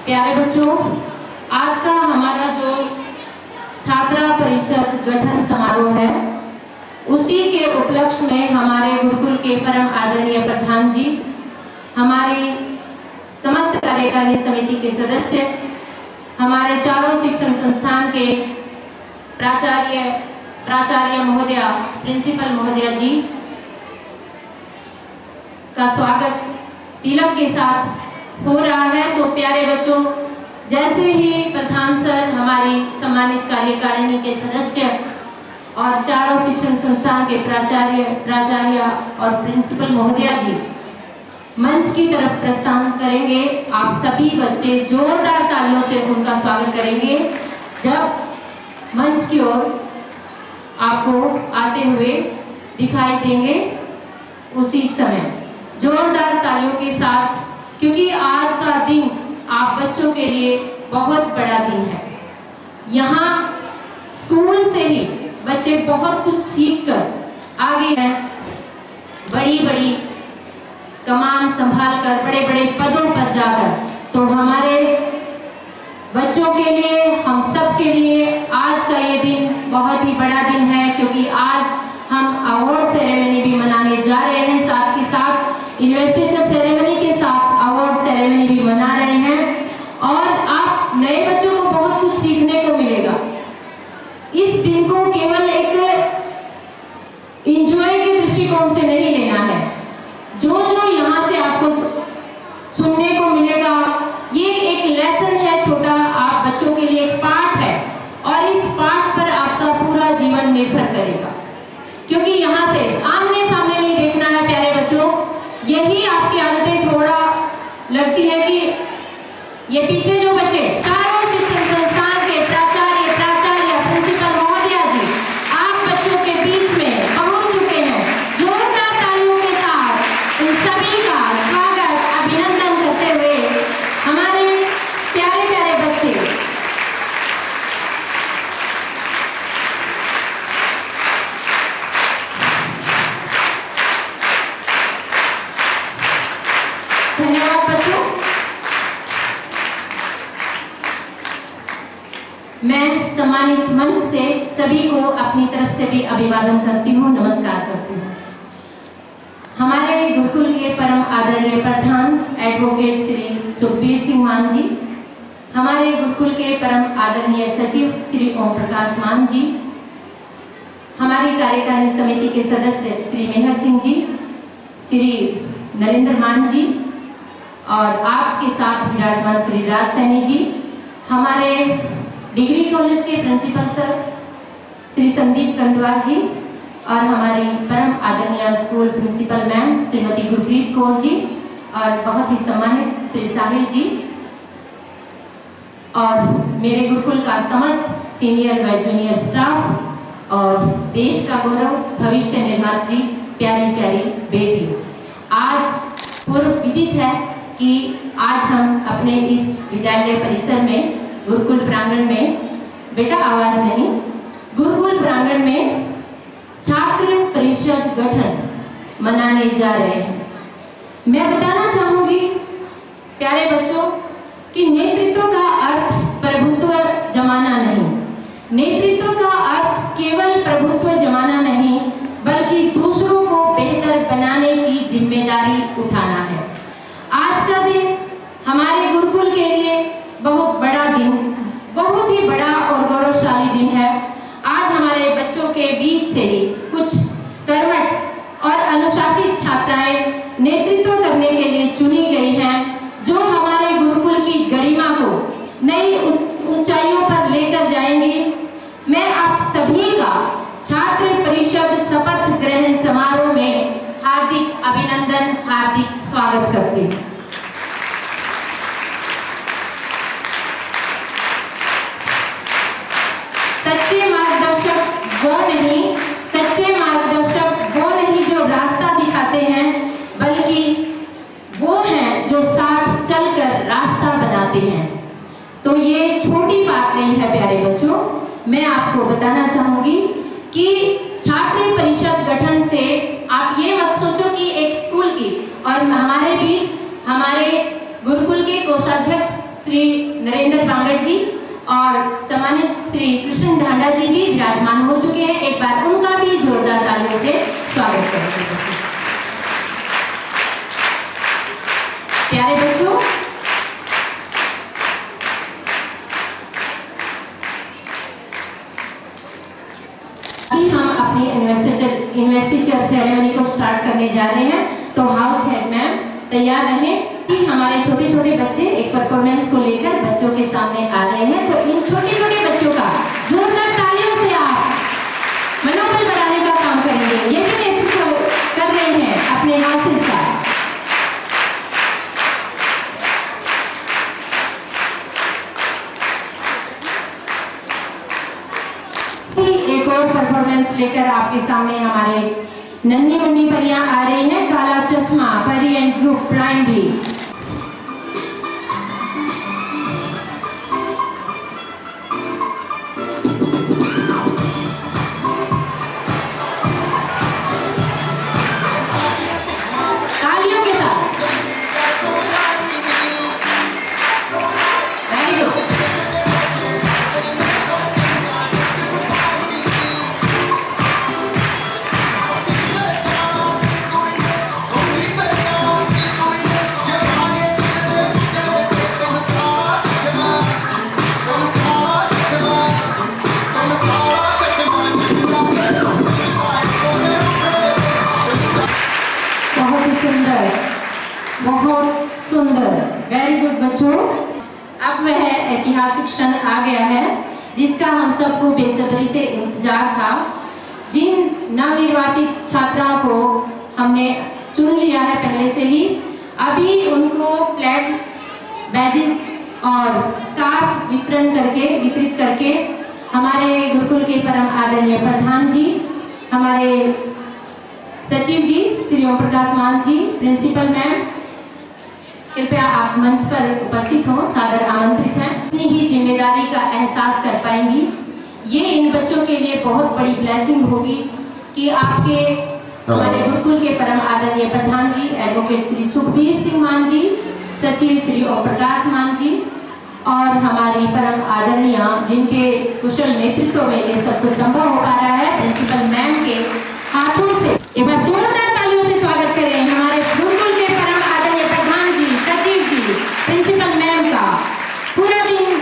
प्यारे बच्चों, आज का हमारा जो छात्रा परिषद गठन समारोह है, उसी के उपलक्ष्य में हमारे गुरुकुल के परम आदरणीय प्रधान जी, हमारी समस्त कार्यकारिणी समिति के सदस्य, हमारे चारों शिक्षण संस्थान के प्राचार्य महोदया, प्रिंसिपल महोदया जी का स्वागत तिलक के साथ हो रहा है। तो प्यारे बच्चों, जैसे ही प्रधान सर, हमारी सम्मानित कार्यकारिणी के सदस्य और चारों शिक्षण संस्थान के प्राचार्य और प्रिंसिपल महोदया जी मंच की तरफ प्रस्थान करेंगे, आप सभी बच्चे जोरदार तालियों से उनका स्वागत करेंगे। जब मंच की ओर आपको आते हुए दिखाई देंगे, उसी समय जोरदार तालियों के साथ, क्योंकि आज का दिन आप बच्चों के लिए बहुत बड़ा दिन है। यहाँ स्कूल से ही बच्चे बहुत कुछ सीखकर आगे हैं, बड़ी बड़ी कमान संभालकर बड़े बड़े पदों पर जाकर। तो हमारे बच्चों के लिए, हम सब के लिए आज का ये दिन बहुत ही बड़ा दिन है, क्योंकि आज हम अवार्ड सेरेमनी भी मनाने जा रहे हैं, साथ ही साथ इन्वेस्टिगेशन सेरेमनी के साथ अवार्ड सेरेमनी भी मना रहे हैं। और आप नए बच्चों को बहुत कुछ सीखने को मिलेगा। इस दिन को केवल एक एंजॉय के दृष्टिकोण से नहीं लेना है। जो यहाँ से आपको सुनने को मिलेगा, ये एक लेसन है छोटा, आप बच्चों के लिए एक पाठ है, और इस पाठ पर आपका पूरा जीवन निर्भर करेगा, क्योंकि यहाँ से आमने सामने नहीं देखना है। प्यारे बच्चों, यही आपकी आदतें थोड़ा लगती है कि ये पीछे जो बच्चे चारों शिक्षण संस्थान के प्राचार्य प्रिंसिपल महोदया जी आप बच्चों के बीच में पहुंच चुके हैं। जोरदार तालियों के साथ इन सभी का स्वागत, अभिनंदन करते हुए हमारे प्यारे प्यारे बच्चे धन्यवाद बच्चों। मैं सम्मानित मंच से सभी को अपनी तरफ से भी अभिवादन करती हूँ, नमस्कार करती हूँ। हमारे गुरुकुल के परम आदरणीय प्रधान एडवोकेट श्री सुखबीर सिंह मान जी, हमारे गुरुकुल के परम आदरणीय सचिव श्री ओम प्रकाश मान जी, हमारी कार्यकारिणी समिति के सदस्य श्री मेहर सिंह जी, श्री नरेंद्र मान जी, और आपके साथ विराजमान श्री राज सैनी जी, हमारे डिग्री कॉलेज के प्रिंसिपल सर श्री संदीप कंदवाल जी, और हमारी परम आदरणीय school principal ma'am Shrimati Gurpreet Kaur ji, और बहुत ही सम्मानित श्री साहिल जी, और मेरे गुरुकुल का समस्त सीनियर व जूनियर स्टाफ, और देश का गौरव भविष्य निर्माता जी, प्यारी प्यारी बेटी। आज पूर्व विदित है कि आज हम अपने इस विद्यालय परिसर में, गुरुकुल प्रांगण में, बेटा आवाज नहीं, गुरुकुल प्रांगण में छात्र परिषद गठन मनाने जा रहे हैं। मैं बताना चाहूंगी प्यारे बच्चों कि नेतृत्व का अर्थ प्रभुत्व जमाना नहीं, नेतृत्व का अर्थ केवल प्रभुत्व जमाना नहीं, बल्कि दूसरों को बेहतर बनाने की जिम्मेदारी उठाना है। आज का दिन हमारे गुरुकुल के लिए बहुत बड़ा दिन, बहुत ही बड़ा और गौरवशाली दिन है। आज हमारे बच्चों के बीच से ही कुछ कर्मठ और अनुशासित छात्राएं नेतृत्व करने के लिए चुनी गई हैं, जो हमारे गुरुकुल की गरिमा को नई ऊंचाइयों पर लेकर जाएंगी। मैं आप सभी का छात्र परिषद शपथ ग्रहण समारोह में हार्दिक अभिनंदन, हार्दिक स्वागत करती हूँ। सच्चे मार्गदर्शक वो नहीं, सच्चे मार्गदर्शक वो नहीं जो रास्ता दिखाते हैं, बल्कि वो हैं जो साथ चलकर रास्ता बनाते हैं। तो ये छोटी बात नहीं है प्यारे बच्चों। मैं आपको बताना चाहूंगी कि छात्र परिषद गठन से आप ये मत सोचो कि एक स्कूल की, और हमारे बीच हमारे गुरुकुल के कोषाध्यक्ष श्री नरेंद्र बांगड़ जी और सम्मानित श्री कृष्ण ढांडा जी भी विराजमान हो चुके हैं। एक बार उनका भी जोरदार तालियों से स्वागत करेंगे। प्यारे बच्चों, अभी हम अपनी इन्वेस्टिचर सेरेमनी को स्टार्ट करने जा रहे हैं, तो हाउस हेड मैम तैयार रहें कि हमारे छोटे छोटे बच्चे एक परफॉर्मेंस को लेकर बच्चों के सामने आ रहे हैं। तो इन छोटे छोटे बच्चों का जोरदार तालियों से आप मनोबल बढ़ाने का काम करेंगे। ये भी नेतृत्व कर रहे हैं अपने हाउसेस का। एक और परफॉर्मेंस लेकर आपके सामने हमारे नन्ही मुन्नी परियां आ रही हैं। काला चश्मा परी एंड ग्रुप प्राइमरी। तालियों के साथ वेरी गुड। बहुत सुंदर, वेरी गुड बच्चों। अब वह ऐतिहासिक क्षण आ गया है जिसका हम सबको बेसब्री से इंतजार था। जिन नवनिर्वाचित छात्राओं को हमने चुन लिया है पहले से ही, अभी उनको फ्लैग, बैजेस और स्कार्फ वितरित करके हमारे गुरुकुल के परम आदरणीय प्रधान जी, हमारे सचिव जी श्री ओम प्रकाश मान जी, प्रिंसिपल मैम, कृपया आप मंच पर उपस्थित हो, सादर आमंत्रित हैं। इतनी ही जिम्मेदारी का एहसास कर पाएंगी। ये इन बच्चों के लिए बहुत बड़ी ब्लेसिंग होगी कि आपके हमारे गुरुकुल के परम आदरणीय प्रधान जी एडवोकेट श्री सुखबीर सिंह मान जी, सचिव श्री ओम प्रकाश मान जी और हमारी परम आदरणीय जिनके कुशल नेतृत्व में ये सब कुछ संभव हो पा रहा है, प्रिंसिपल मैम के हाथों से एक बार जोरदार तालियों से स्वागत करें हमारे गुरुकुल के परम आदरणीय प्रधान जी, सचिव जी, प्रिंसिपल मैम का। पूरा दिन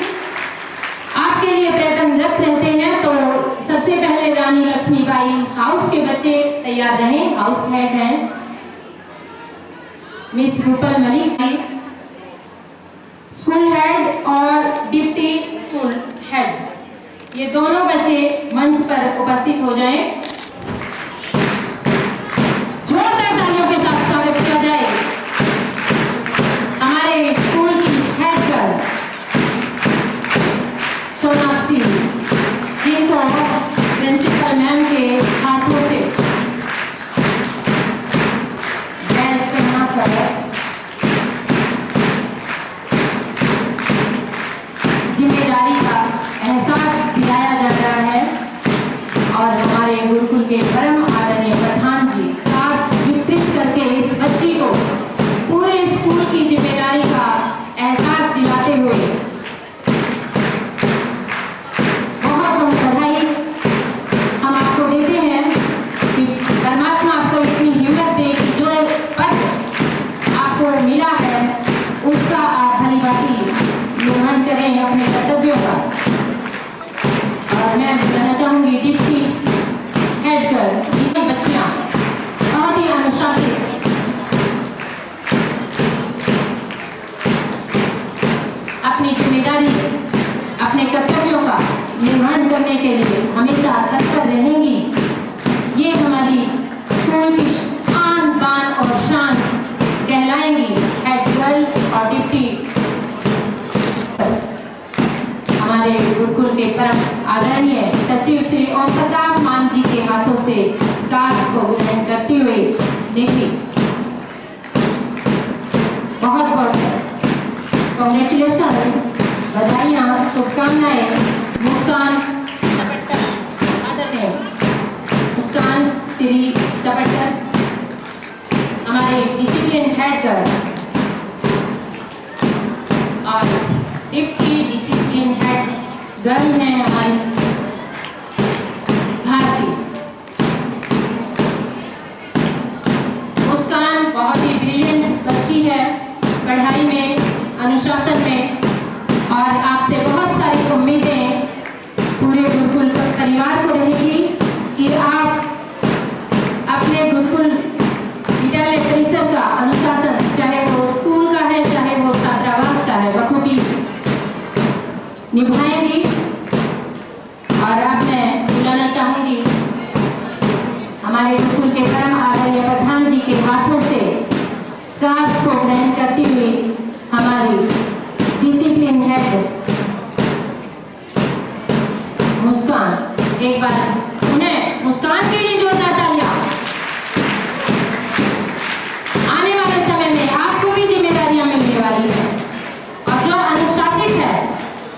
आपके लिए प्रयत्नरत रहते हैं। तो सबसे पहले रानी लक्ष्मीबाई, हाउस के बच्चे तैयार रहें, हाउस हेड हैं miss Rupal Malik, school head और डिप्टी स्कूल हेड, ये दोनों बच्चे मंच पर उपस्थित हो जाएं। जोरदार तालियों के साथ स्वागत किया जाए हमारे स्कूल की हेड गर्ल सोनाक्षी, जिनको प्रिंसिपल मैम के हाथों से बैज पहनाकर जिम्मेदारी का एहसास दिलाया जा रहा है। और हमारे गुरुकुल के परम आदरणीय प्रधान जी साथ वितरित करके इस बच्ची को पूरे स्कूल की जिम्मेदारी का एहसास दिलाते हुए बहुत बहुत बधाई हम आपको देते हैं कि परमात्मा आपको इतनी हिम्मत दे कि जो पद आपको मिला है उसका आप भली भांति निर्वहन करें अपने कर्तव्यों का। और मैं बताना चाहूंगी डिप्टी हेड गर्ल, ये बच्चियां बहुत ही अनुशासित, अपनी जिम्मेदारी, अपने कर्तव्यों का निर्वहन करने के लिए हमेशा तत्पर रहेंगी। ये हमारी स्कूल की आन बान और शान कहलाएंगी, हेड गर्ल और डिप्टी। हमारे गुरुकुल के परम आदरणीय सचिव श्री ओम प्रकाश मान जी के हाथों से स्कार्फ को ग्रहण करते हुए देखिए, बहुत बहुत कांग्रेचुलेशन, बधाइयाँ, शुभकामनाएं। मुस्कान श्री सपटकर, हमारे डिसिप्लिन हेड गर्ल, और डिप्टी डिसिप्लिन हेड गर्ल है हमारी भारती। मुस्कान बहुत ही ब्रिलियंट बच्ची है पढ़ाई में, अनुशासन में, और आपसे बहुत सारी उम्मीदें पूरे गुरुकुल परिवार को रहेगी कि आप अपने गुरुकुल विद्यालय परिसर का अनुशासन, चाहे वो स्कूल का है चाहे वो छात्रावास का है, बखूबी निभाएंगी। और अब मैं बुलाना चाहूंगी हमारे गुरुकुल के परम आदरणीय प्रधान जी के हाथों से स्कार्फ को ग्रहण करती हुई हमारी डिसिप्लिन हेड मुस्कान। एक बार उन्हें मुस्कान के लिए जोरदार तालियां। आने वाले समय में आपको भी जिम्मेदारियां मिलने वाली है और जो अनुशासित है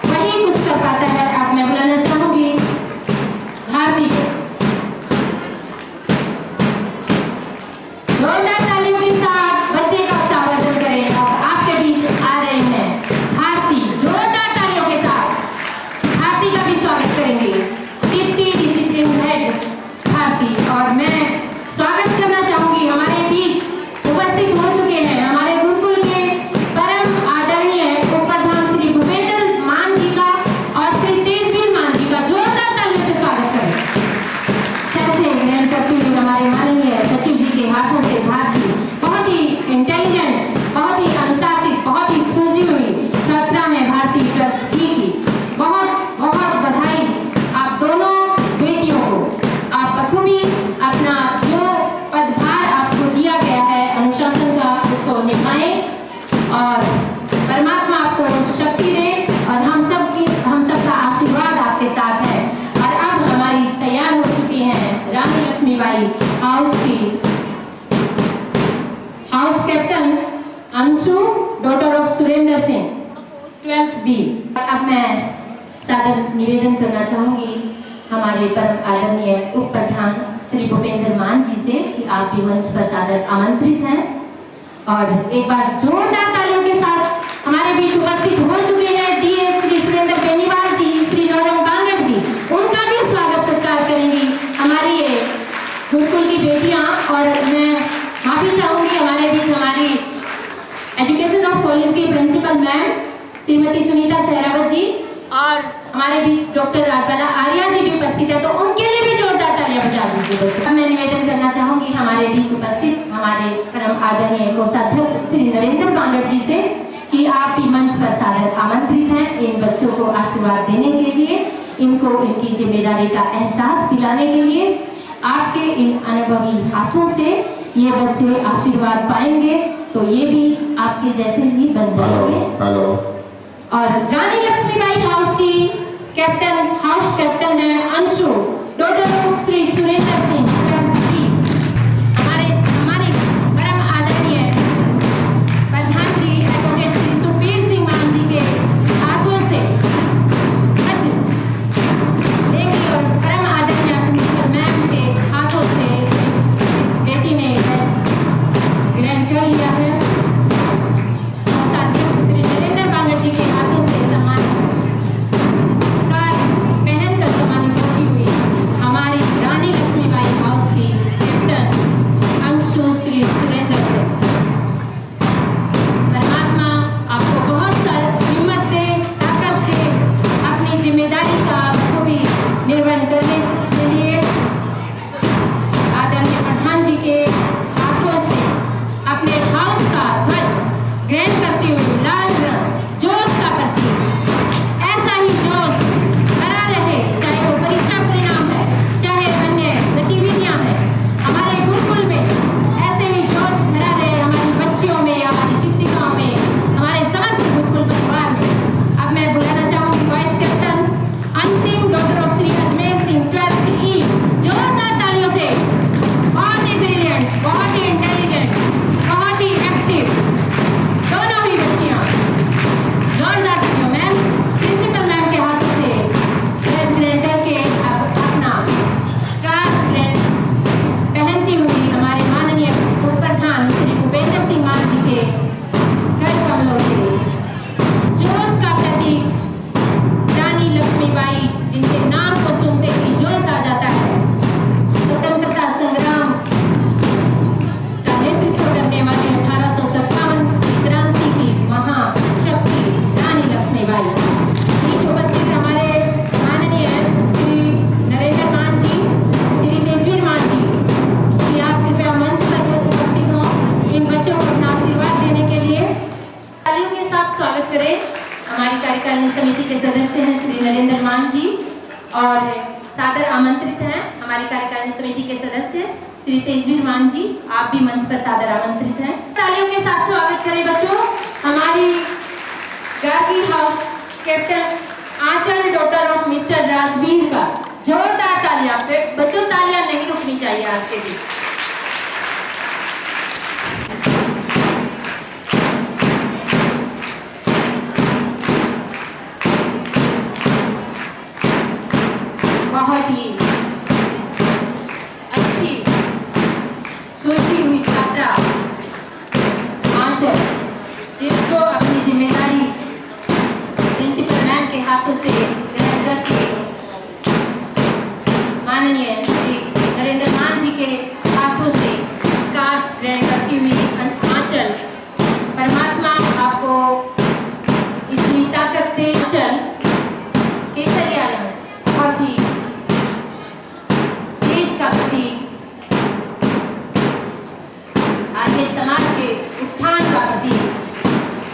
वही कुछ कर पाता है। अब मैं बुलाना चाहूंगी भारती को। जोरदार तालियों के साथ बच्चे का स्वागत करें और आपके बीच आ रहे हैं भारती। जोरदार तालियों के साथ भारती का भी स्वागत करेंगे, डिप्टी डिसिप्लिन हेड भारती। और मैं स्वागत करना चाहूंगी हमारे बीच उपस्थित हो चुके हैं हमारे गुरुकुल के परम आदरणीय उप प्रधान श्री भूपेंद्र मान जी का और श्री तेजवीर मान जी का। जोरदार तालियों से स्वागत करें। सर से ग्रहण करते हुए हमारे माननीय सचिव जी के हाथों से भारती बहुत ही इंटेलिजेंट, बहुत ही अनुशासित, बहुत ही सुलझी हुई छात्रा है भारती जी की। बहुत बहुत बधाई आप दोनों बेटियों को। आप बखूबी अपना जो पदभार आपको दिया गया है अनुशासन का उसको निभाएं और परमात्मा आपको शक्ति दे और हम सबका आशीर्वाद आपके साथ है। और अब हमारी तैयार हो चुकी हैं Rani Lakshmibai house captain Anshu, daughter of Surendra Singh, 12th B। अब मैं सादर निवेदन करना चाहूंगी हमारे परम आदरणीय उप प्रधान श्री भूपेंद्र मान जी से कि आप भी मंच पर सादर आमंत्रित हैं। और एक बार जोरदार तालियों के साथ हमारे बीच उपस्थित हो चुके हैं डीएस श्री सुरेंद्र बेनीवाल जी, श्री नौरंग बांगड़ जी, उनका भी स्वागत सत्कार करेंगी हमारी ये गुरुकुल की बेटियां। और मैं माफी चाहूंगी हमारे बीच हमारी एजुकेशन ऑफ कॉलेज की प्रिंसिपल मैम श्रीमती सुनीता सहरावत जी और हमारे बीच डॉक्टर राजबाला आर्या जी भी उपस्थित है, तो उनके लिए भी जोरदार तालियां बजा दीजिए बच्चों। मैं निवेदन करना चाहूंगी हमारे बीच उपस्थित हमारे परम आदरणीय कोषाध्यक्ष श्री नरेंद्र बांगड़ जी से कि आप भी मंच पर सादर आमंत्रित हैं इन बच्चों को आशीर्वाद देने के लिए, इनको इनकी जिम्मेदारी का एहसास दिलाने के लिए। आपके इन अनुभवी हाथों से ये बच्चे आशीर्वाद पाएंगे तो ये भी आपके जैसे ही बन जाएंगे। हेलो। और रानी लक्ष्मीबाई हाउस की हाउस कैप्टन है Anshu, daughter of Shri Surendra Singh, 12th B। हमारे परम आदरणीय प्रधान जी एडवोकेट श्री सुखबीर सिंह मान जी के हाथों से लेंगी और परम आदरणीय प्रिंसिपल मैम के हाथों से इस बेटी ने ग्रहण कर लिया है। कोषाध्यक्ष श्री नरेंद्र बांगड़ जी के हाथों से पहनकर सम्मानित होती हुई हमारी रानी लक्ष्मीबाई हाउस और सादर आमंत्रित हैं हमारी कार्यकारिणी समिति के सदस्य श्री तेजवीर मान जी, आप भी मंच पर सादर आमंत्रित हैं। तालियों के साथ स्वागत करें बच्चों हमारी Gargi house captain Aanchal daughter of mister Rajveer का। जोरदार तालियां बच्चों, तालियां नहीं रुकनी चाहिए आज के दिन। बहुत ही अच्छी सोची हुई छात्रा आंचल, जिसको अपनी जिम्मेदारी प्रिंसिपल मैम के हाथों से ग्रहण करके माननीय श्री नरेंद्र मान जी के हाथों से स्कार्फ ग्रहण करती हुई आंचल, परमात्मा आपको इतनी ताकत दे। आंचल केसरिया रंग बहुत ही देश का प्रतीक, आगे समाज के उत्थान का प्रतीक।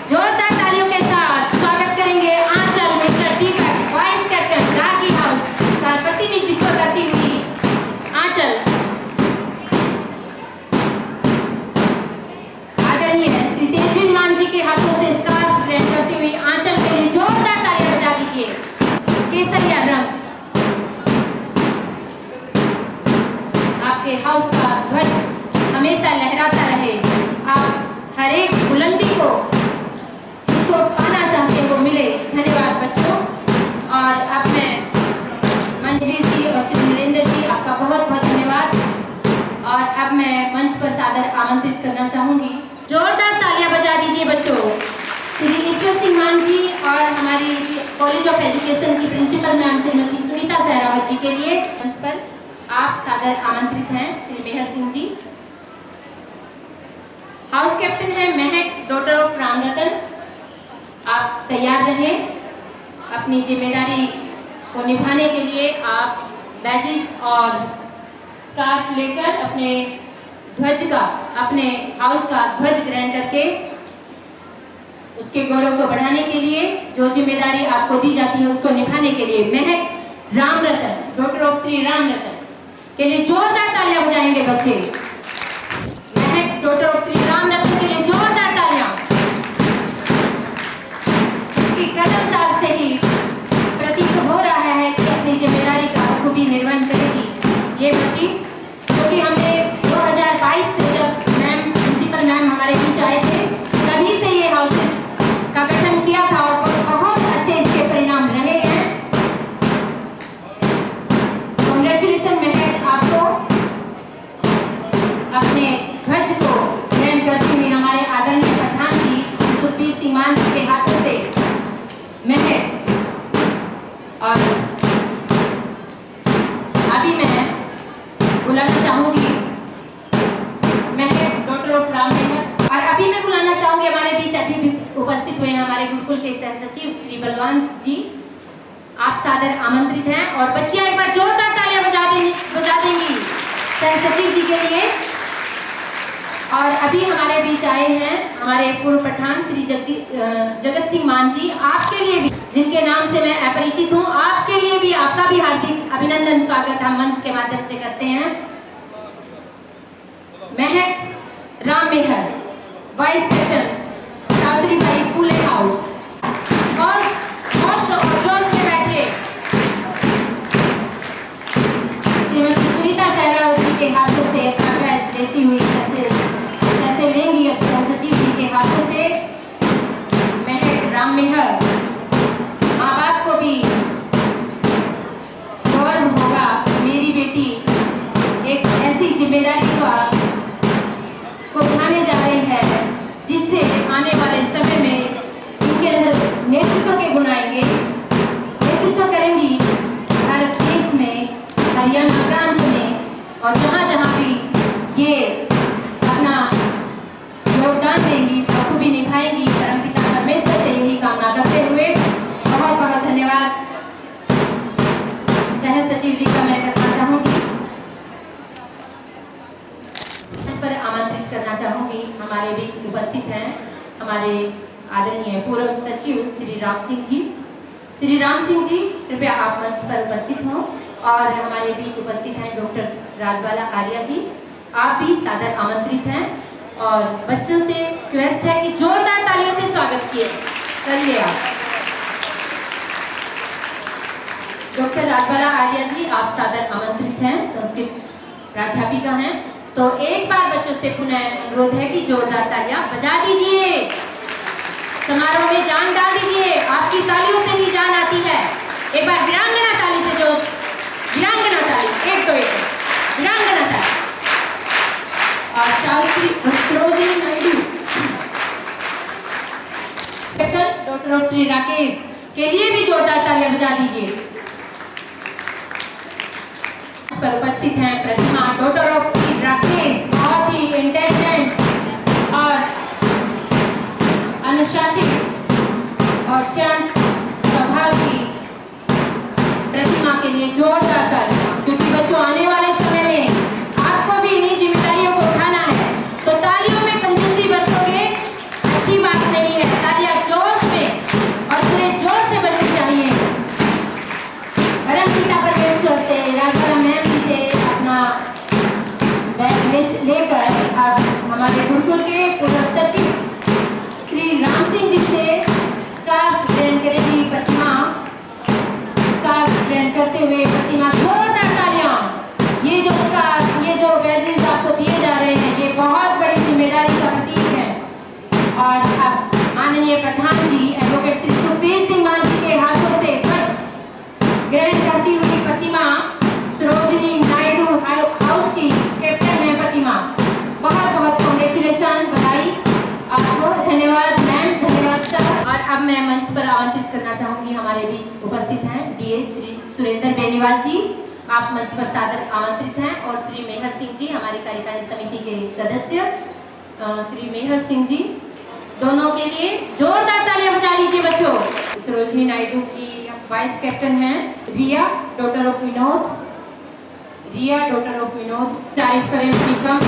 जोरदार तालियों के साथ स्वागत करेंगे आंचल मिस्टर दीपक, वाइस कैप्टन गार्गी हाउस का प्रतिनिधित्व करती हुई आंचल। आदरणीय श्री तेजवीर मान जी के हाथों से स्कार्फ ग्रहण करती हुई आंचल के लिए जोरदार तालियां बजा दीजिए। केसरिया रंग आपके हाउस का ध्वज हमेशा लहराता रहे। आप हर एक बुलंदी को जिसको पाना चाहते हैं वो मिले। धन्यवाद बच्चों। और अब मैं मंजरीर जी और श्री नरेंद्र जी आपका बहुत बहुत धन्यवाद। और अब मैं मंच पर सादर आमंत्रित करना चाहूंगी। जोरदार तालियां बजा दीजिए बच्चों श्री ईश्वर सिंह मान जी और हमारी कॉलेज ऑफ एजुकेशन की प्रिंसिपल मैम श्रीमती सुनीता सहरावत जी के लिए। मंच पर आप सादर आमंत्रित हैं श्री मेहर सिंह जी। हाउस कैप्टन है महक डॉटर ऑफ राम रतन। आप तैयार रहें अपनी जिम्मेदारी को निभाने के लिए। आप बैजेस और स्कार्फ लेकर अपने ध्वज का, अपने हाउस का ध्वज ग्रहण करके उसके गौरव को बढ़ाने के लिए जो जिम्मेदारी आपको दी जाती है उसको निभाने के लिए महक राम रतन डॉटर ऑफ श्री राम रतन के लिए जोरदार तालियां बजाएंगे बच्चे। महक डॉटर ऑफ श्री राम रतन के लिए जोरदार तालियां। इसकी कदम ताल से ही प्रतीत हो रहा है कि अपनी जिम्मेदारी का बखूबी निर्वहन करेगी ये बच्ची, क्योंकि हमने 2022 से जब मैम प्रिंसिपल मैम हमारे बीच आए थे तभी से ये हाउसेस का गठन किया था और बहुत अच्छे इसके परिणाम रहे हैं। कांग्रेचुलेशन महक आपको अपने ध्वज को ग्रहण करती हुई हमारे आदरणीय प्रधान जी श्री सुखबीर सिंह मान जी के हाथों से महक। और अभी मैं बुलाना चाहूंगी महक डॉटर ऑफ राम महक। और अभी मैं बुलाना चाहूंगी हमारे बीच अभी भी उपस्थित हुए हैं हमारे गुरुकुल के सह सचिव श्री बलवान जी। आप सादर आमंत्रित हैं। और बच्चियां एक बार जोरदार तालियां बजा देंगी सह सचिव जी के लिए। और अभी हमारे बीच आए हैं हमारे पूर्व प्रधान श्री जगत सिंह मान जी। आपके लिए भी, जिनके नाम से मैं अपरिचित हूं, आपके लिए भी, आपका भी हार्दिक अभिनंदन स्वागत हम मंच के माध्यम से करते हैं। महक राम मेहर, वाइस कैप्टन चौधरी भाई फूले हाउस। और जोश में बैठिए श्रीमती सुनीता सहरावत जी के हाथों से बैच लेती हुई जैसे लेंगी सचिव जी के हाथों से महक राम मेहर। माँ बाप को भी गौरव होगा कि मेरी बेटी एक ऐसी जिम्मेदारी को उठाने जा रही है जिससे आने वाले समय में इनके अंदर नेतृत्व के गुण आएंगे। नेतृत्व करेंगी भारत देश में, हरियाणा प्रांत में और जहाँ जहाँ भी ये अपना योगदान देंगी बखूबी निभाएंगी। परमपिता परमेश्वर से यही कामना करते हुए बहुत बहुत धन्यवाद सह सचिव जी का मैं करना चाहूंगी। इस पर आमंत्रित करना चाहूंगी हमारे बीच उपस्थित हैं हमारे आदरणीय पूर्व सचिव श्री राम सिंह जी। श्री राम सिंह जी कृपया आप मंच पर उपस्थित हों। और हमारे बीच उपस्थित हैं डॉक्टर राजबाला आर्या जी, आप भी सादर आमंत्रित हैं। और बच्चों से रिक्वेस्ट है कि जोरदार तालियों से स्वागत करिए आप। डॉक्टर राजबाला आर्या जी, आप सादर आमंत्रित हैं, संस्कृत प्राध्यापिका हैं। तो एक बार बच्चों से पुनः अनुरोध है कि जोरदार तालियां बजा दीजिए, समारोह में जान डाल दीजिए। आपकी तालियों से ही जान आती है। एक बार वीरांगना ताली से, जो वीरांगना ताली, एक वीरांगना ताली। और सरोजिनी नायडू, डॉक्टर श्री राकेश के लिए भी जोरदार तालियां बजा दीजिए। पर उपस्थित हैं प्रतिमा, डॉक्टर ऑफ श्री राकेश, बहुत ही इंटेलिजेंट और अनुशासित और शांत स्वभाव की प्रतिमा के लिए जोरदार तालियां, क्योंकि बच्चों आने वाले समय में आपको भी इन्हीं जिम्मेदारियों को उठाना है। तो तालियों में कंजूसी बरतोगे अच्छी बात नहीं है। तालियां जोश में और पूरे जोश से बजनी चाहिए। परमपिता परमेश्वर से, राजबाला मैम जी से अपना बैग लेकर अब हमारे गुरुकुल के पूर्व सचिव श्री राम सिंह जी से स्कार्फ ग्रहण करेगी प्रतिमा। स्कार्फ ग्रहण करते हुए प्रतिमा, जोरदार तालियां। ये जो स्कार्फ, ये जो बैजेस आपको दिए जा रहे हैं, ये बहुत बड़ी जिम्मेदारी का प्रतीक है। और अब माननीय प्रधान जी एडवोकेट श्री सुखबीर सिंह मान जी के हाथों से ध्वज ग्रहण करती हुई प्रतिमा सरोजिनी नायडू हाउस की कैप्टन है प्रतिमा। बहुत बहुत कांग्रेचुलेशन, बधाई आपको। धन्यवाद मैम, धन्यवाद सर। और अब मैं मंच पर आमंत्रित करना चाहूंगी, हमारे बीच उपस्थित हैं डीए श्री सुरेंद्र बेनीवाल जी, आप मंच पर सादर आमंत्रित हैं। और श्री मेहर सिंह जी, हमारी कार्यकारी समिति के सदस्य श्री मेहर सिंह जी, दोनों के लिए जोरदार तालियां बजा लीजिए बच्चों। सरोजिनी नायडू की वाइस कैप्टन हैं Riya, daughter of Vinod, Riya daughter of Vinod. तारीफ करें निकम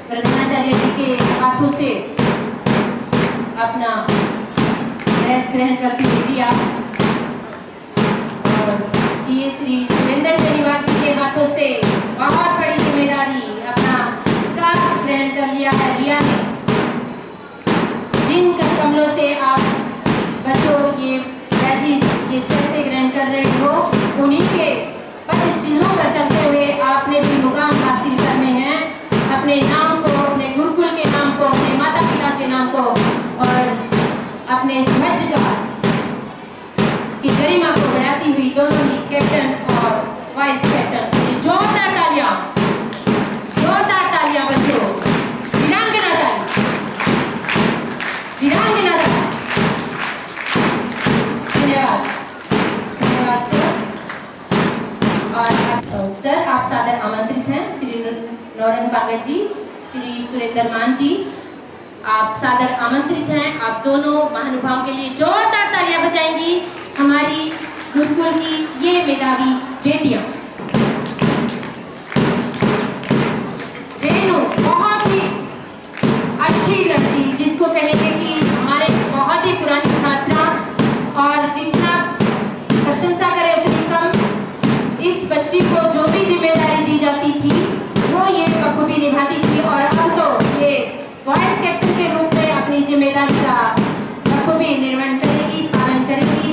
प्रधानाचार्य जी के हाथों से अपना बैज ग्रहण करती हुई रिया। और ये श्री सुरेंद्र बेनीवाल जी के हाथों से बहुत बड़ी जिम्मेदारी, अपना स्कार्फ ग्रहण कर लिया है रिया ने। जिन कमलों से आप बच्चों ये बैजेस, ये सर से ग्रहण कर रहे हो, उन्हीं के पद चिन्हों पर चलते हुए आपने भी मुकाम हासिल करने हैं। अपने नाम को, अपने गुरुकुल के नाम को, अपने माता पिता के नाम को और अपने ध्वज की गरिमा को बढ़ाती हुई दोनों ही कैप्टन और वाइस कैप्टन। जोरदार तालियां, जोरदार तालियां बच्चों। वीरांगना ताली, वीरांगना ताली। धन्यवाद, धन्यवाद सर। और सर आप सादर आमंत्रित हैं। श्री नौरंग बागड़ जी, श्री सुरेंद्र मान जी, आप सादर आमंत्रित हैं। आप दोनों महानुभावों के लिए जोरदार तालियां बजाएंगी, हमारी गुरुकुल की ये मेधावी बेटियां। रेनू बहुत ही अच्छी लड़की, जिसको कहेंगे कि हमारे बहुत ही पुरानी छात्रा, और जितना प्रशंसा करे उतनी कम। इस बच्ची को जो भी जिम्मेदारी दी जाती थी वो ये बखूबी निभाती थी, और अब तो ये वाइस कैप्टन के रूप में अपनी जिम्मेदारी का बखूबी निर्वहन करेगी, पालन करेगी।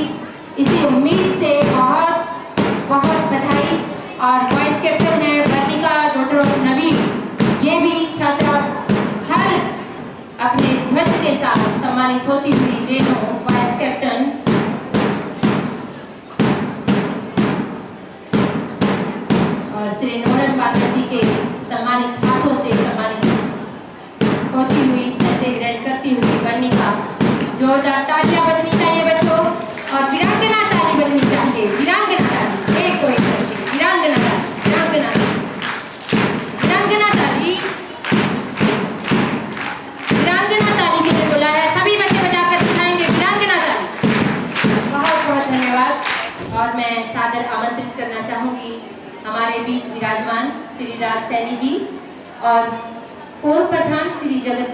इसी उम्मीद से बहुत बहुत बधाई। और वाइस कैप्टन है वर्णिका, डॉक्टर ऑफ नवीन, ये भी छात्रा हर अपने ध्वज के साथ सम्मानित होती हुई रेनू वाइस कैप्टन। और श्री नौरंग बागड़ जी के सम्मानित हाथों से सम्मानित होती हुई सर ग्रहण करती हुई वर्णिका। जोरदार तालियां बजनी चाहिए बच्चों, और वीरांगना ताली बजनी चाहिए। वीरांगना ताली, एक को एक करके वीरांगना ताली, वीरांगना वीरांगना ताली, वीरांगना ताली के लिए बोला है। सभी बच्चे बजाकर दिखाएंगे वीरांगना ताली। बहुत बहुत धन्यवाद। और मैं सादर आमंत्रित करना चाहूंगी हमारे बीच विराजमान श्री राज सैनी जी और पूर्व प्रधान श्री जगत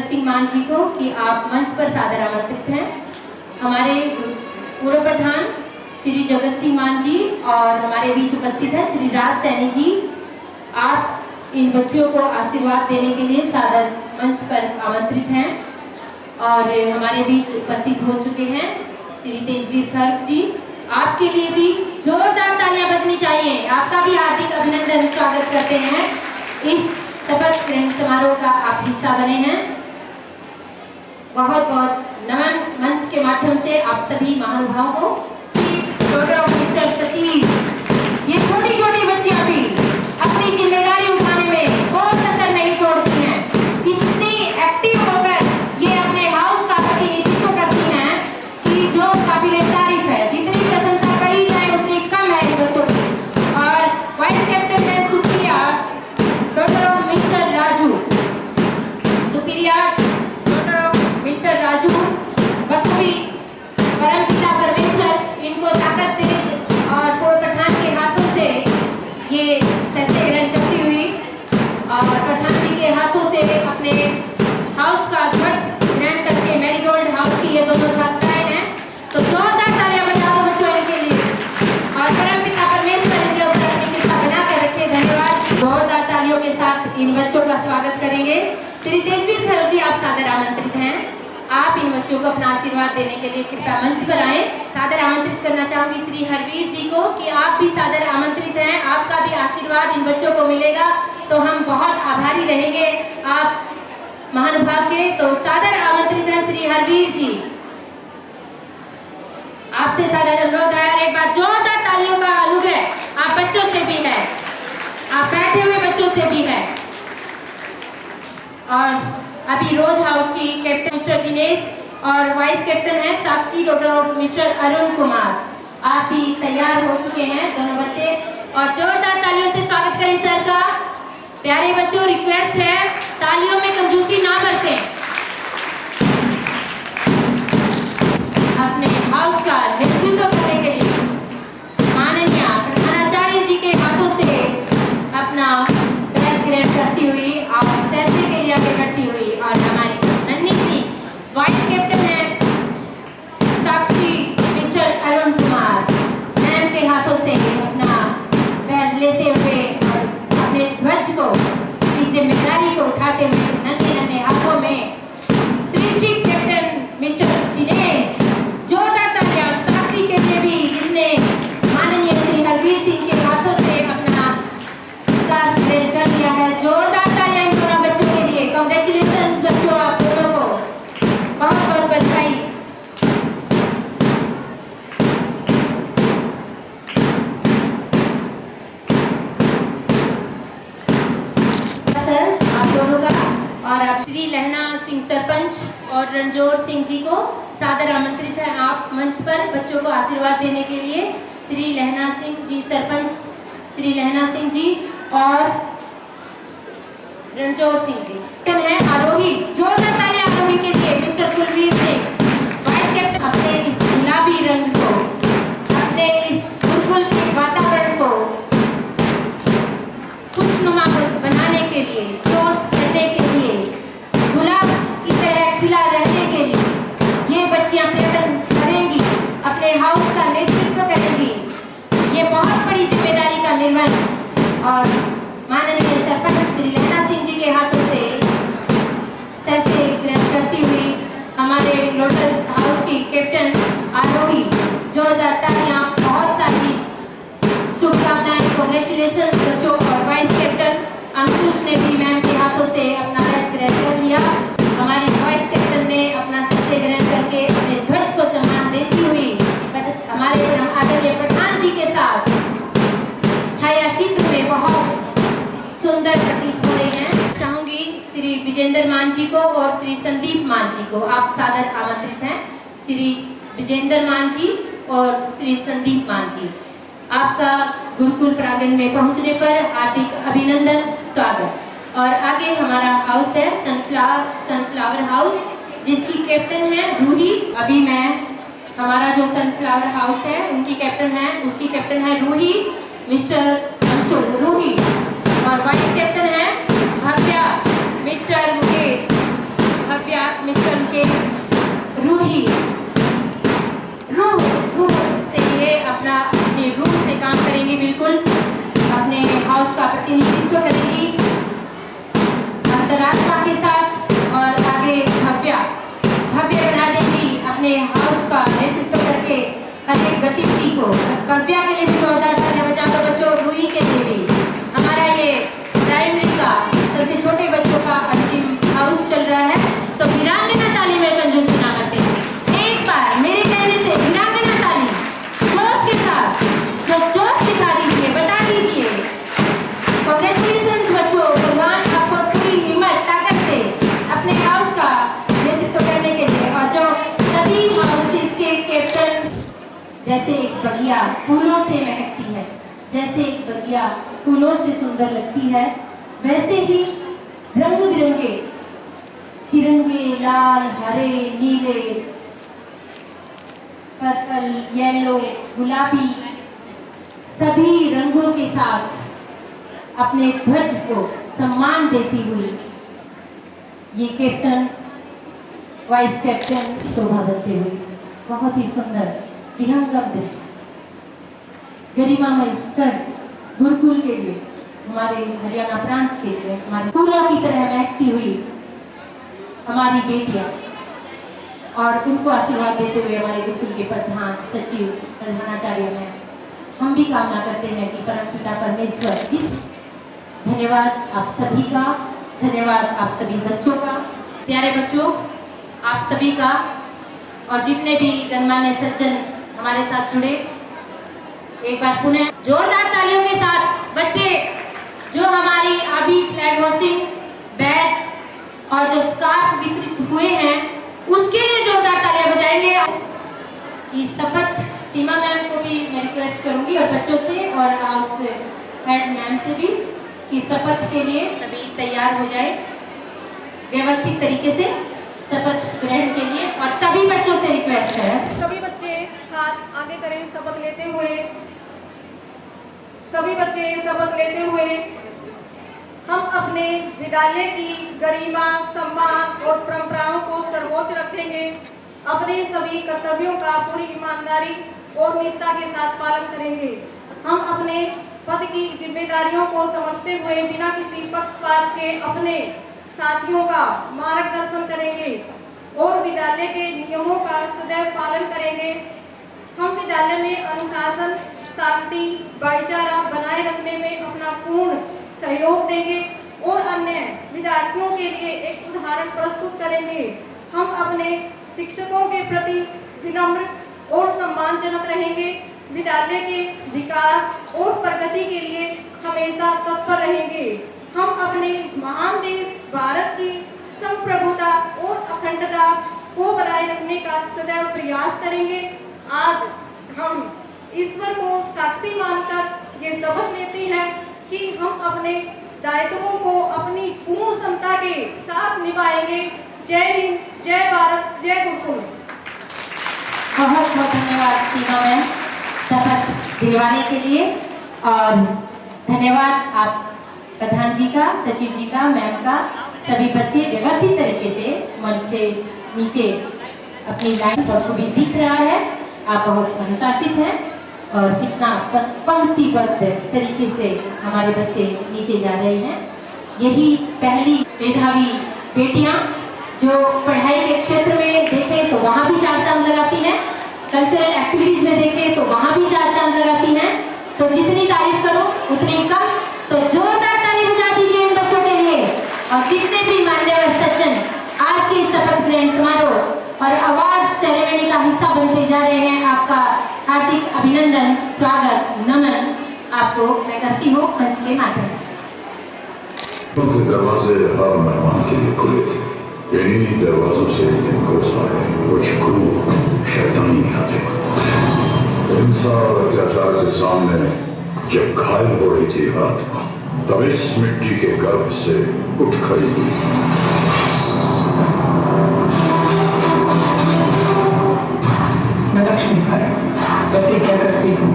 सिंह मान जी को कि आप मंच पर सादर आमंत्रित हैं। हमारे पूर्व प्रधान श्री जगत सिंह मान जी और हमारे बीच उपस्थित है श्री राज सैनी जी। आप इन बच्चियों को आशीर्वाद देने के लिए सादर मंच पर आमंत्रित हैं और हमारे बीच उपस्थित हो चुके हैं श्री तेजवीर खर्क जी। आपके लिए भी जोरदार तालियां बजनी चाहिए। आपका भी हार्दिक अभिनंदन, स्वागत करते हैं। इस शपथ ग्रहण समारोह का आप हिस्सा बने हैं। बहुत बहुत नमन मंच के माध्यम से आप सभी महानुभावों को। डॉक्टर मिस्टर सतीश, ये छोटी छोटी बच्चियां भी अपनी जिम्मेदारी उठाने में बहुत कसर नहीं छोड़ती हैं। इतनी एक्टिव होकर ये अपने हाउस का प्रतिनिधित्व करती हैं कि जो काबिले तारीफ है। जितनी प्रशंसा करी जाए उतनी कम है इन बच्चों की। और वाइस कैप्टन है Supriya doctor mister Raju, Supriya mister Raju बखूबी परमपिता परमेश्वर इनको ताकत दे और पूर्व प्रधान के हाथों से ये शस्त्र ग्रहण करती हुई और प्रधान जी के हाथों से अपने हाउस का ध्वज ग्रहण करके मैरीगोल्ड हाउस की ये दोनों छात्राएं हैं। तो जोरदार तालियां बजा दो बच्चों इनके लिए और परमपिता परमेश्वर इनके ऊपर अपनी कृपा बना कर रखे। धन्यवाद। जोरदार तालियों के साथ इन बच्चों का स्वागत करेंगे। श्री तेजवीर खर्क जी, आप सादर आमंत्रित हैं। आप इन बच्चों को अपना आशीर्वाद देने के लिए कृपया मंच पर आए। सादर आमंत्रित करना चाहूंगी श्री हरवीर जी को कि आप भी सादर आमंत्रित हैं। आपका भी आशीर्वाद इन बच्चों को मिलेगा तो हम बहुत आभारी रहेंगे आप महानुभाव के। तो सादर आमंत्रित हैं श्री हरवीर जी। आपसे सादर अनुरोध है, एक बार जोरदार तालियों का अनुग्रह आप बच्चों से भी है, आप बैठे हुए बच्चों से भी है। और अभी रोज हाउस की कैप्टन मिस्टर दिनेश और वाइस कैप्टन है साक्षी डॉक्टर मिस्टर अरुण कुमार। आप भी तैयार हो चुके हैं दोनों बच्चे और जोरदार तालियों से स्वागत करें सर का। प्यारे बच्चों, रिक्वेस्ट है तालियों में कंजूसी ना बरतें। अपने हाउस का नेतृत्व करने के लिए माननीय प्रधानाचार्य जी के हाथों से अपना बैच ग्रहण करती हुई और सैसे के लिए आगे बढ़ती हुई और हमारी नन्ही सी वाइस कैप्टन है साक्षी मिस्टर अरुण कुमार मैम के हाथों से अपना बैच लेते हुए और अपने ध्वज को अपनी जिम्मेदारी को उठाते हुए नन्हे नन्हे हाथों में सृष्टि कैप्टन मिस्टर दिनेश। जोरदार तालियां साक्षी के लिए भी जिसने माननीय श्री हरवीर सिंह के हाथों से अपना स्टार ग्रहण कर लिया है। जोरदार तालियां इन दोनों बच्चों के लिए। कांग्रेचुलेशंस बच्चों, आप दोनों को बहुत बहुत बधाई। सर आप दोनों का और आप श्री लहना सिंह सरपंच और रणजोर सिंह जी को सादर आमंत्रित है आप मंच पर बच्चों को आशीर्वाद देने के लिए। श्री लहना सिंह जी सरपंच, श्री लहना सिंह जी और रणजोर सिंह जी है आरोही। जोरदार तालियां आरोही के लिए mister Kulveer Singh vice captain. अपने इस गुलाबी रंग को, अपने इस बुलबुल के वातावरण को खुशनुमा बनाने के लिए, जोश भरने के लिए, गुलाब की तरह खिला रहने के लिए ये बच्चियां प्रयत्न करेंगी, अपने हाउस का नेतृत्व करेंगी। ये बहुत बड़ी जिम्मेदारी का निर्वहन और माननीय सरपंच श्री लहना सिंह जी के हाथों से सैसे ग्रहण करती हुई हमारे लोटस हाउस की कैप्टन आरोही। जोरदार तालियां, बहुत सारी शुभकामनाएं, कांग्रेचुलेशंस बच्चों। और वाइस कैप्टन अंकुश ने भी मैम के हाथों से अपना बैच ग्रहण कर लिया। हमारी वाइस कैप्टन ने अपना सैसे ग्रहण करके अपने ध्वज को सम्मान देती हुई हमारे आदरणीय प्रधान जी के साथ छाया चित्र में बहुत सुंदर प्रतीत हो रही हैं। चाहूंगी श्री विजेंद्र मान जी को और श्री संदीप मान जी को, आप सादर आमंत्रित हैं। श्री विजेंद्र मान जी और श्री संदीप मान जी, आपका गुरुकुल प्रांगण में पहुंचने पर हार्दिक अभिनंदन, स्वागत। और आगे हमारा हाउस है सनफ्लावर हाउस, जिसकी कैप्टन है रूही। अभी मैं हमारा जो सनफ्लावर हाउस है उनकी कैप्टन है, उसकी कैप्टन है रूही मिस्टर अंशुल रूही और वाइस कैप्टन है भव्या मिस्टर मुकेश, भव्या मिस्टर मुकेश रूही रूह से ये अपने रूप से काम करेंगी, बिल्कुल अपने हाउस का प्रतिनिधित्व करेंगी अंतरात्मा के साथ और आगे भव्य बना देंगी अपने हाउस का नेतृत्व करके हर एक गतिविधि को। भव्या के लिए भी जोरदार तालियां बजा दो बच्चों, रूही के लिए भी। हमारा ये प्राइमरी का सबसे छोटे बच्चों का अंतिम हाउस चल रहा है, तो वीरांगना ताली में कंजूसी ना करते हैं। एक बार मेरे कहने से वीरांगना ताली जोश के साथ, जो जोश दिखा दीजिए, बता दीजिए। कांग्रेचुलेशंस बच्चों, भगवान आपको पूरी हिम्मत ताकत दे अपने हाउस का नेतृत्व करने के लिए। और जो सभी हाउसेस के कैप्टन, जैसे एक बगिया फूलों से महकती है, जैसे एक बगिया फूलों से सुंदर लगती है, वैसे ही रंग बिरंगे तिरंगे लाल, हरे, नीले, पर्पल, येलो, गुलाबी सभी रंगों के साथ अपने ध्वज को सम्मान देती हुई ये कैप्टन वाइस कैप्टन शोभा देते हुए बहुत ही सुंदर विहंगम दृश्य गरिमामय क्षण गुरुकुल के लिए, हमारे हरियाणा प्रांत के लिए, हमारे फूलों की तरह महकती हुई हमारी बेटियां, और उनको आशीर्वाद देते हुए हमारे गुरुकुल के प्रधान सचिव प्रधानाचार्य में हम भी कामना करते हैं कि परमपिता परमेश्वर इस धन्यवाद आप सभी का, धन्यवाद आप सभी बच्चों का, प्यारे बच्चों आप सभी का, और जितने भी गणमान्य सज्जन हमारे साथ जुड़े, एक बार पुनः जोरदार तालियों के साथ बच्चे जो हमारी अभी फ्लैग होस्टिंग बैच और जो स्कार्फ वितरित हुए हैं उसके लिए जोरदार तालियां बजाएंगे। कि शपथ सीमा मैम को भी मैं रिक्वेस्ट करूंगी और बच्चों से और हाउस हेड मैम से भी कि शपथ के लिए सभी तैयार हो जाए व्यवस्थित तरीके से शपथ ग्रहण के लिए। और सभी बच्चों से रिक्वेस्ट है, सभी बच्चे हाथ आगे करें शपथ लेते हुए। सभी बच्चे शपथ लेते हुए हम अपने विद्यालय की गरिमा, सम्मान और परंपराओं को सर्वोच्च रखेंगे। अपने सभी कर्तव्यों का पूरी ईमानदारी और निष्ठा के साथ पालन करेंगे। हम अपने पद की जिम्मेदारियों को समझते हुए बिना किसी पक्षपात के अपने साथियों का मार्गदर्शन करेंगे और विद्यालय के नियमों का सदैव पालन करेंगे। हम विद्यालय में अनुशासन, शांति, भाईचारा बनाए रखने में अपना पूर्ण सहयोग देंगे और अन्य विद्यार्थियों के लिए एक उदाहरण प्रस्तुत करेंगे। हम अपने शिक्षकों के प्रति विनम्र और सम्मानजनक रहेंगे। विद्यालय के विकास और प्रगति के लिए हमेशा तत्पर रहेंगे। हम अपने महान देश भारत की संप्रभुता और अखंडता को बनाए रखने का सदैव प्रयास करेंगे। आज हम ईश्वर को साक्षी मानकर ये शपथ लेते हैं कि हम अपने दायित्वों को अपनी पूर्ण क्षमता के साथ निभाएंगे। जय हिंद, जय भारत, जय गुरुकुल। बहुत बहुत धन्यवाद सीमा मैम शपथ दिलवाने के लिए, और धन्यवाद आप प्रधान जी का, सचिव जी का, मैम का। सभी बच्चे व्यवस्थित तरीके से मन से नीचे अपनी लाइन पर भी दिख रहा है, आप बहुत अनुशासित हैं और कितना पंक्तिबद्ध तरीके से हमारे बच्चे नीचे जा रहे हैं। यही पहली मेधावी बेटियां जो पढ़ाई के क्षेत्र में देखें तो वहाँ भी चार चांद लगाती हैं, कल्चरल एक्टिविटीज में देखें तो वहाँ भी चार चांद लगाती हैं। तो जितनी तारीफ करो उतनी कम, तो जोरदार ताली बजा दीजिए इन बच्चों के लिए। और जितने भी मान्यवर सज्जन आज के शपथ ग्रहण समारोह और अवार्ड सेरेमनी का हिस्सा बनते जा रहे हैं, आपका हार्दिक अभिनंदन, स्वागत, नमन आपको मैं करती हूँ मंच के माध्यम से। उनके दरवाजे हर मेहमान के लिए खुले थे। इन्हीं दरवाजों से दिन घुस आए कुछ क्रूर शैतानी यादें। हिंसा और अत्याचार के सामने जब घायल हो रही थी आत्मा, तब इस मिट्टी के गर्भ से उठ खड़ी हुई। मैं लक्ष्मी भाई प्रतिज्ञा करती हूँ,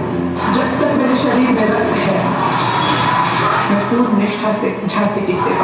जब तक मेरे शरीर में रक्त है मैं पूर्ण निष्ठा से झांसी की सेवा